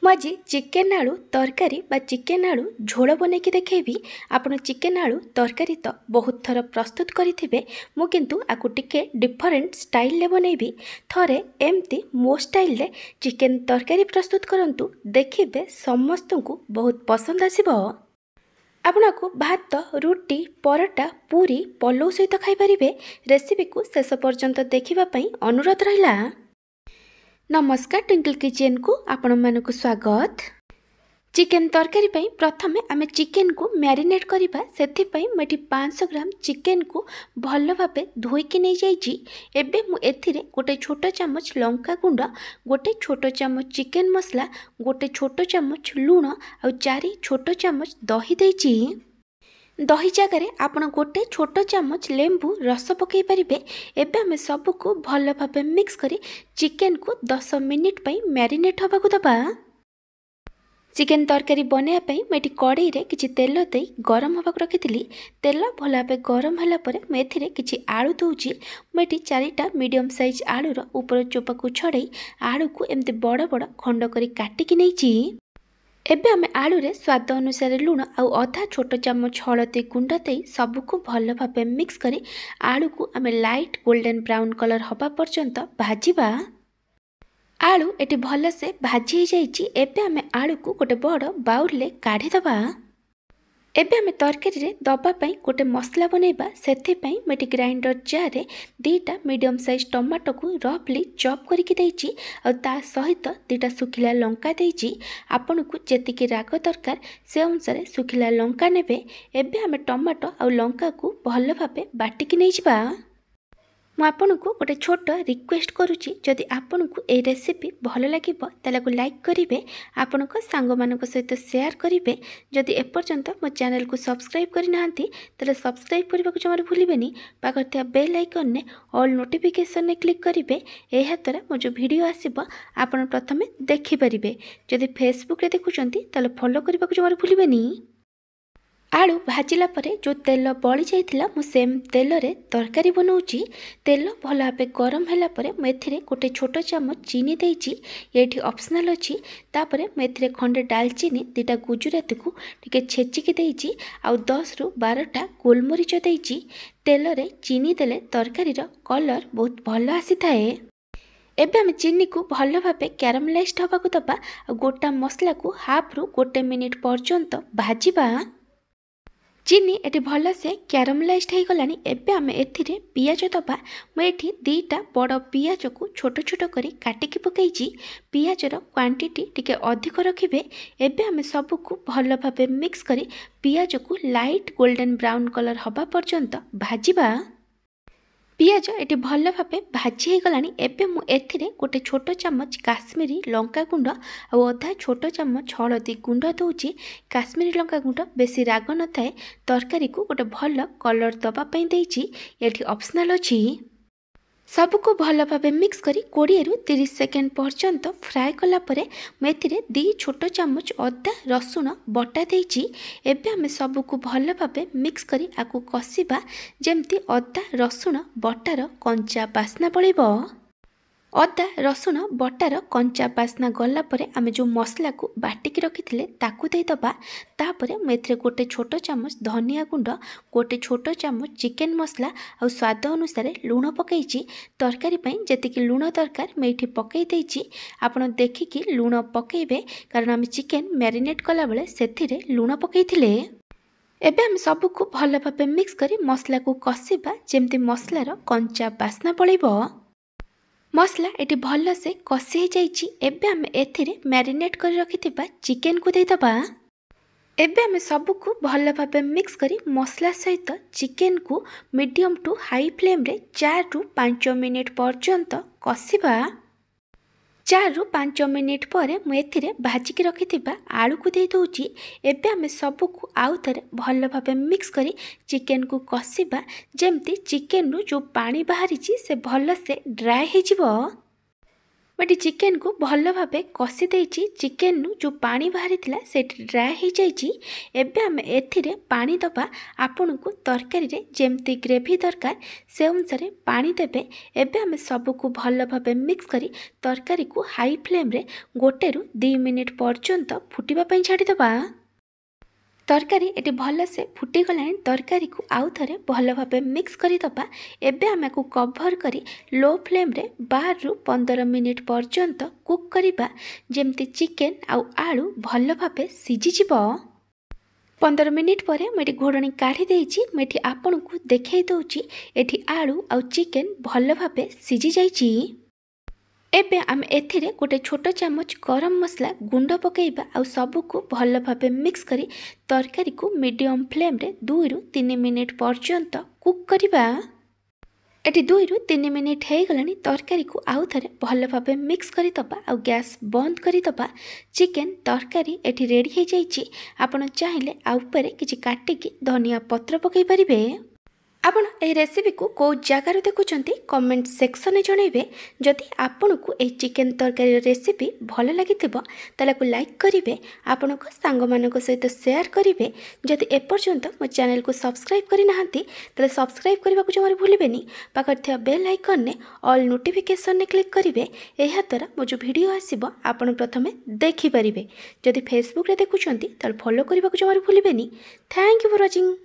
ମୁଁ ଆଜି ଚିକେନ ଆଳୁ ତରକାରୀ ବା ଚିକେନ ଆଳୁ ଝୋଳ ବନେଇକି ଦେଖେଇବି। ଆପଣ ଚିକେନ ଆଳୁ ତରକାରୀ ତ ବହୁତ ଥର ପ୍ରସ୍ତୁତ କରିଥିବେ, ମୁଁ କିନ୍ତୁ ଆକୁ ଟିକେ ଡିଫରେଣ୍ଟ ଷ୍ଟାଇଲରେ ବନେଇବି। ଥରେ ଏମିତି ମୋ ଷ୍ଟାଇଲରେ ଚିକେନ ତରକାରୀ ପ୍ରସ୍ତୁତ କରନ୍ତୁ, ଦେଖିବେ ସମସ୍ତଙ୍କୁ ବହୁତ ପସନ୍ଦ ଆସିବ। ଆପଣଙ୍କୁ ଭାତ, ରୁଟି, ପରଟା, ପୁରୀ, ପଲଉ ସହିତ ଖାଇପାରିବେ। ରେସିପିକୁ ଶେଷ ପର୍ଯ୍ୟନ୍ତ ଦେଖିବା ପାଇଁ ଅନୁରୋଧ ରହିଲା। नमस्कार, ट्विंकल किचन को आपण मानक स्वागत। चिकेन तरकारी पई प्रथमे आमे चिकेन को मैरिनेट करिबा। सेथि पई मेठी 500 ग्राम चिकेन को भल भाबे धोइकी नै जाईची। एबे मु एथिरे गोटे छोटो चामच लंका गुंड, गोटे छोटो चामच चिकेन मसला, गोटे छोटो चामच लूण आ 4 छोटो चामच दही देइची। दही जगार आपण गोटे छोटो चामच लेंबू रस पकई पारिबे। एबे आमे सबको भल भाबे मिक्स करी चिकेन को 10 मिनिट पई मैरिनेट होबाकू दबा। चिकेन तरकारी बनेया पई मेटी कड़ाई रे किछि तेल देई गरम होबाकू रखिथिली। तेल भल भाबे गरम होला परे मैं एथिरे किछि आलू दउची। मेटी 4टा मीडियम साइज आलू रो ऊपर चोपा को छड़ाई आलू को एमते बड़ बड़ खंड करी काटी कि नैची। एबे आमे आलू रे स्वाद अनुसार लूण आ अधा छोटो चामच हलदी गुंड दे सबको भल भाबे मिक्स करी आलू को आमे लाइट गोल्डन ब्राउन कलर हबा पर्यंत भाजिबा। आलू एटी भल से भाजी हो जाइची। एबे आमे आलू को गोटे बड़ बाउल ले काढ़ी दबा। एबे आमे तरकारी रे दबा पई गोटे मसला बनेबा। सेथि पई मेटी ग्राइंडर जार रे 2टा मीडियम साइज टमाटो को रफली चॉप करके देइची और ता सहित 2टा सुखिला लंका देइची। आपन को जेतिकी राग दरकार से अनुसार सुखिला लंका नेबे। एबे आमे टमाटो और लंका को भल भाबे बाटिकी नै जिबा। मु आपन को गोटे छोट रिक्वेस्ट करुची, जदि आपन को ए रेसिपी भल लागिबो ताला को लाइक करिवे, आपन को सांग मानक सहित शेयर करिवे। जदि एपर्यंत मो चैनल को सब्सक्राइब करि नाहंती ताले सब्सक्राइब करबा को जमार भूलिबेनी। पाखर थिया बेल आइकन ने ऑल नोटिफिकेशन ने क्लिक करिवे। एहा द्वारा मो जो वीडियो आसीबो आपन प्रथमे देखि परिबे। जदि फेसबुक रे देखुचंती ताले फॉलो करबा को जमार भूलिबेनी। आलू भाजिला परे जो तेल बली जाइथिला मु सेम तेल रे तरकारी बनाउची। तेल भल भाबे गरम होला परे मु एथिरे गोटे छोटो चामच चीनी देइची। एठी ऑप्शनल अछि। तापरे मु एथिरे खंडे दालचीनी, 2टा गुजराती को टिके छेचिकी देइची आ 10 रु 12टा गोलमरीच देइची। तेल रे चीनी देले तरकारी रो कलर बहुत भल आसी थाए। एबे हम चीनी को भल भाबे कैरामलाइज्ड होबाकू दबा आ गोटा मसला को हाफ रु गोटे मिनिट पर्यंत भाजिबा। चीनी एटी भल से कैरामलाइज्ड हो गलानी। एबे आमे एथिरे पियाज दबा। मैं एठी 2टा बड़ पियाज को छोटो छोटो करी काटिकी पकईची। पियाज रो क्वांटिटी टिके अधिक रखिबे। एबे आमे सबको भल भाबे मिक्स करी पियाज को लाइट गोल्डन ब्राउन कलर हबा पर्यंत भाजिबा। पियाज एटी भल भाबे भाजी हो गलानी। एबे मु एथिरे गोटे छोटो चामच काश्मीरी लंका गुंड आ अधा छोटो चामच हलदी गुंड दउची। काश्मीरी लंका गुंड बेसी राग न थाए, तरकारी को गोटे भल कलर दबा पई देइची। एठी ऑप्शनल अछि। सबको भल भाबे मिक्स करी 20 रु 30 सेकेंड पर्यंत फ्राए कला परे मेथिरे 2 छोटो चामच अदा रसुण बटा देइची। एबे आमे सबको भल भाबे मिक्स करी आकु कसिबा जेमती अदा रसुण बटार कंचा बास्ना पळिबो। अदा रसुण बटार कंचा बास्ना गला परे आमे जो मसला को बाटिकी रखिथिले ताकू देई दबा। तापरे मेथरे गोटे छोटो चामच धनिया गुंड, गोटे छोटो चामच चिकेन मसला और स्वाद अनुसार लूण पकईची। तरकारी पई जेतिकी लूण दरकार मेठी पकई देइची। आपण देखिकी लूण पकईबे, कारण आमे चिकेन मैरिनेट कला बेले सेथिरे लूण पकईथिले। एबे हम सबको भल भाबे मिक्स करी मसला को कसिबा जेमती मसलार कंचा बास्ना पळिबो। मसला एटी भल से कसी हो जाइची। एबे आमे एथिरे मैरिनेट कर रखिथिबा चिकेन को देई दबा। एबे आमे सबको भल भाबे मिक्स करी मसला सहित चिकेन को मीडियम टू हाई फ्लेम रे 4 रु 5 मिनिट पर्यंत कसिबा। 4 रु 5 मिनिट पर मु एथिरे भाजिकी रखिथिबा आलू को देई दउची। एबे आमे सबको आउ थरे भल भाबे मिक्स करी चिकेन को कसिबा जेमती चिकेन रु जो पानी बाहरीची से भल से ड्राई हे जिवो। एटी चिकेन को भल भाव कषी देती चिकेन जो पानी बाहरी से ड्राए हो जाइए। एबे आम एथिरे पानी दबा आपण को तरकारी रे जेमती ग्रेवी दरकार से अनुसार पानी देबे। एबे आम सबको भल भाव मिक्स करी तरकारी को हाई फ्लेम रे 1 ରୁ 2 मिनिट पर्यंत फुटिबा पई छाड़ीदबा। तरकारी एटी भल से फुटीगला तरकारी को आउ थे भल भाव मिक्स करदबा। एबे आम को कभर करी लो फ्लेम रे 12 ରୁ 15 मिनिट पर्यंत कुक करिबा जेमती चिकेन आउ आलू भल भाव सीझी 15 मिनिट पर मुझे घोड़णी काढ़ी देछि। मुझे आपन को देखै दउछि एठी आलू आउ चिकेन भल भाव सीझी जाइछि। एबे आम एथिरे गोटे छोट चामच गरम मसला गुंड पकेइबा आउ सबको भल भाव मिक्स करी तरकारी को मीडियम फ्लेम रे 2 ରୁ 3 मिनिट पर्यंत कुक करिबा। एटी 2 ରୁ 3 मिनिट हो गलानी तरकारी को आउ थे भल भाव मिक्स करदबा आउ गैस बंद करदबा। चिकेन तरकारी एटी रेडी हो जाइछि। आपण चाहिले आउ परे किछि काटिकी धनिया पत्र पकई परिबे। आपण ए रेसिपी को कौ जगार देखुंत कमेंट सेक्शन में जनइबे। जदि आपण को ए चिकेन तरकारी रेसिपी भल लगी ताको लाइक करेंगे, आपण सांग मानक सहित शेयर करेंगे। जदि एपर्यंत मो चैनल को सब्सक्राइब करना ताले सब्सक्राइब करने को जमार भूलें। पाखर बेल आइकन ने ऑल नोटिफिकेशन ने क्लिक करेंगे। यह द्वारा मो जो वीडियो आसीबो आपण प्रथमे देखि परिबे। जदि फेसबुक रे देखुंत ताले फॉलो करने को जमार भूलें। Thank you for watching.